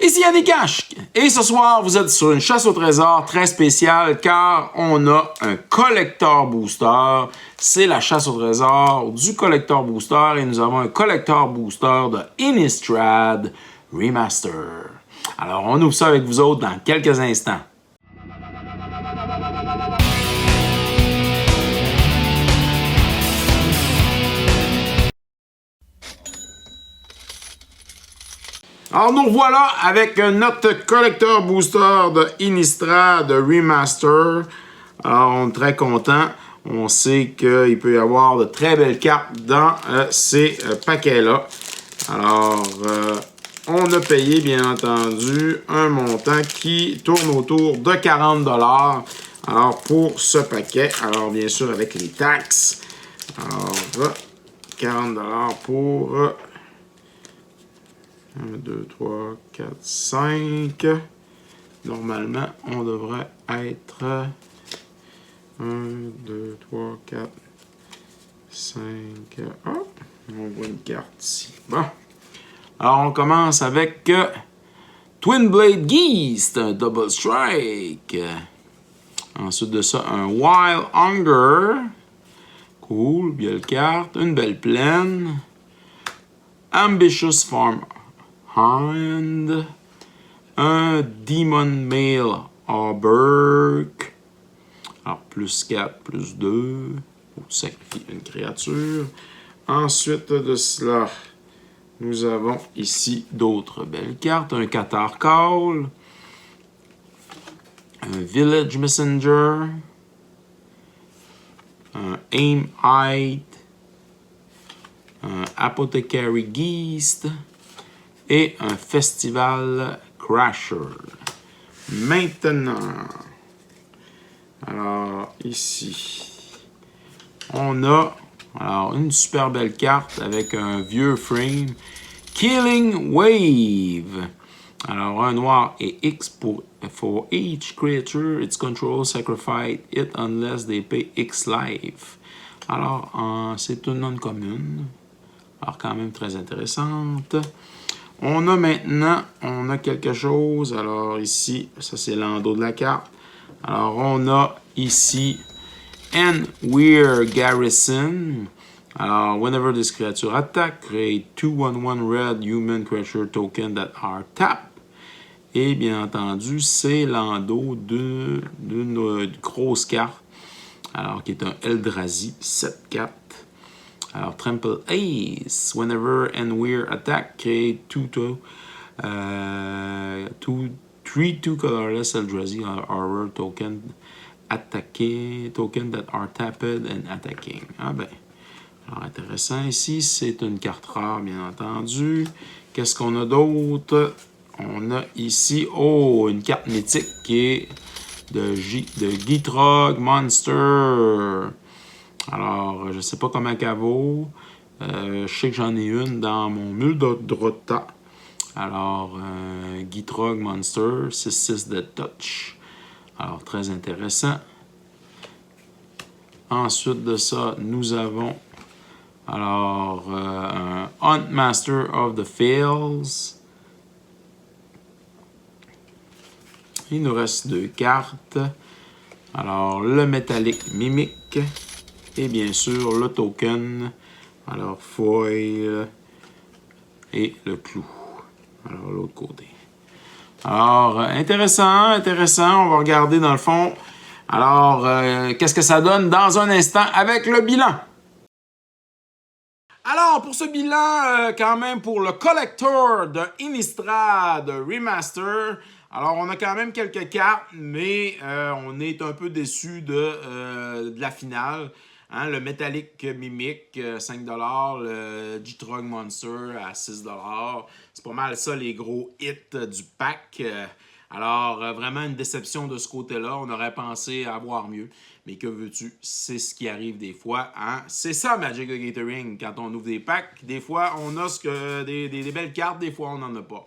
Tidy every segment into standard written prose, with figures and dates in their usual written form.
Ici Yannick Cash, et ce soir, vous êtes sur une chasse au trésor très spéciale car on a un collector booster. C'est la chasse au trésor du collector booster et nous avons un collector booster de Innistrad Remaster. Alors, on ouvre ça avec vous autres dans quelques instants. Alors, nous revoilà avec notre collector booster de Innistrad Remaster. Alors, on est très content. On sait qu'il peut y avoir de très belles cartes dans ces paquets-là. Alors, on a payé, bien entendu, un montant qui tourne autour de 40 $. Alors, pour ce paquet, alors bien sûr, avec les taxes. Alors, 40 $ pour... 1, 2, 3, 4, 5. Normalement, on devrait être 1, 2, 3, 4, 5. Hop, on voit une carte ici. Bon. Alors, on commence avec Twin Blade Geist, Double Strike. Ensuite de ça, un Wild Hunger. Cool, belle carte. Une belle plaine. Ambitious Farm Hand, un Demon Male Auberk, alors plus 4, plus 2, pour sacrifier une créature. Ensuite de cela, nous avons ici d'autres belles cartes, un Cathar Call, un Village Messenger, un Aim Height, un Apothecary Geist, et un Festival Crasher. Maintenant, alors ici, on a alors, une super belle carte avec un vieux frame. Killing Wave. Alors, un noir et X for each creature its control sacrifice it unless they pay X life. Alors, c'est une non commune. Alors, quand même très intéressante. On a maintenant, quelque chose. Alors ici, ça c'est l'endos de la carte. Alors on a ici Weir Garrison. Alors, whenever this creature attack, create 2/1/1 red human creature token that are tapped. Et bien entendu, c'est l'endos d'une grosse carte. Alors, qui est un Eldrazi 7/4. Alors, Trample Ace. Whenever Weir attack, create 3/2 colorless Eldrazi horror token that are tapped and attacking. Ah ben, alors intéressant ici, c'est une carte rare, bien entendu. Qu'est-ce qu'on a d'autre? On a ici, une carte mythique qui est de Gitrog Monster. Alors, je sais pas comment qu'elle vaut. Je sais que j'en ai une dans mon Muldrota. Alors, Gitrog Monster, 6/6 de touch. Alors, très intéressant. Ensuite de ça, nous avons alors un Huntmaster of the Fields. Il nous reste 2 cartes. Alors, le métallique Mimic. Et bien sûr, le token, alors foil et le clou. Alors, l'autre côté. Alors, intéressant. On va regarder dans le fond. Alors, qu'est-ce que ça donne dans un instant avec le bilan? Alors, pour ce bilan, quand même, pour le collector de Innistrad Remaster, alors, on a quand même quelques cartes, mais on est un peu déçu de la finale. Hein, le Metallic Mimic, 5 $. Le Gitrog Monster à 6 $. C'est pas mal ça, les gros hits du pack. Alors, vraiment une déception de ce côté-là. On aurait pensé avoir mieux. Mais que veux-tu? C'est ce qui arrive des fois. Hein? C'est ça, Magic the Gathering. Quand on ouvre des packs, des fois, on a des belles cartes, des fois, on n'en a pas.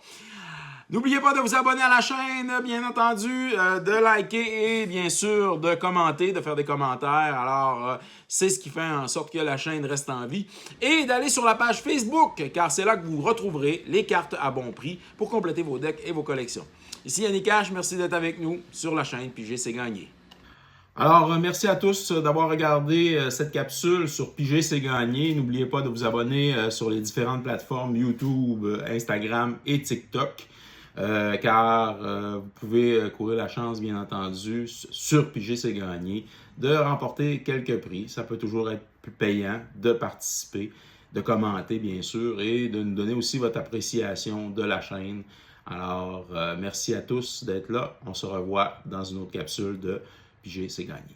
N'oubliez pas de vous abonner à la chaîne, bien entendu, de liker et bien sûr de commenter, de faire des commentaires. Alors, c'est ce qui fait en sorte que la chaîne reste en vie. Et d'aller sur la page Facebook, car c'est là que vous retrouverez les cartes à bon prix pour compléter vos decks et vos collections. Ici Yannick H, merci d'être avec nous sur la chaîne Piger c'est gagné. Alors, merci à tous d'avoir regardé cette capsule sur Piger c'est gagné. N'oubliez pas de vous abonner sur les différentes plateformes YouTube, Instagram et TikTok. Car vous pouvez courir la chance, bien entendu, sur Piger c'est gagné, de remporter quelques prix. Ça peut toujours être plus payant de participer, de commenter, bien sûr, et de nous donner aussi votre appréciation de la chaîne. Alors, merci à tous d'être là. On se revoit dans une autre capsule de Piger c'est gagné.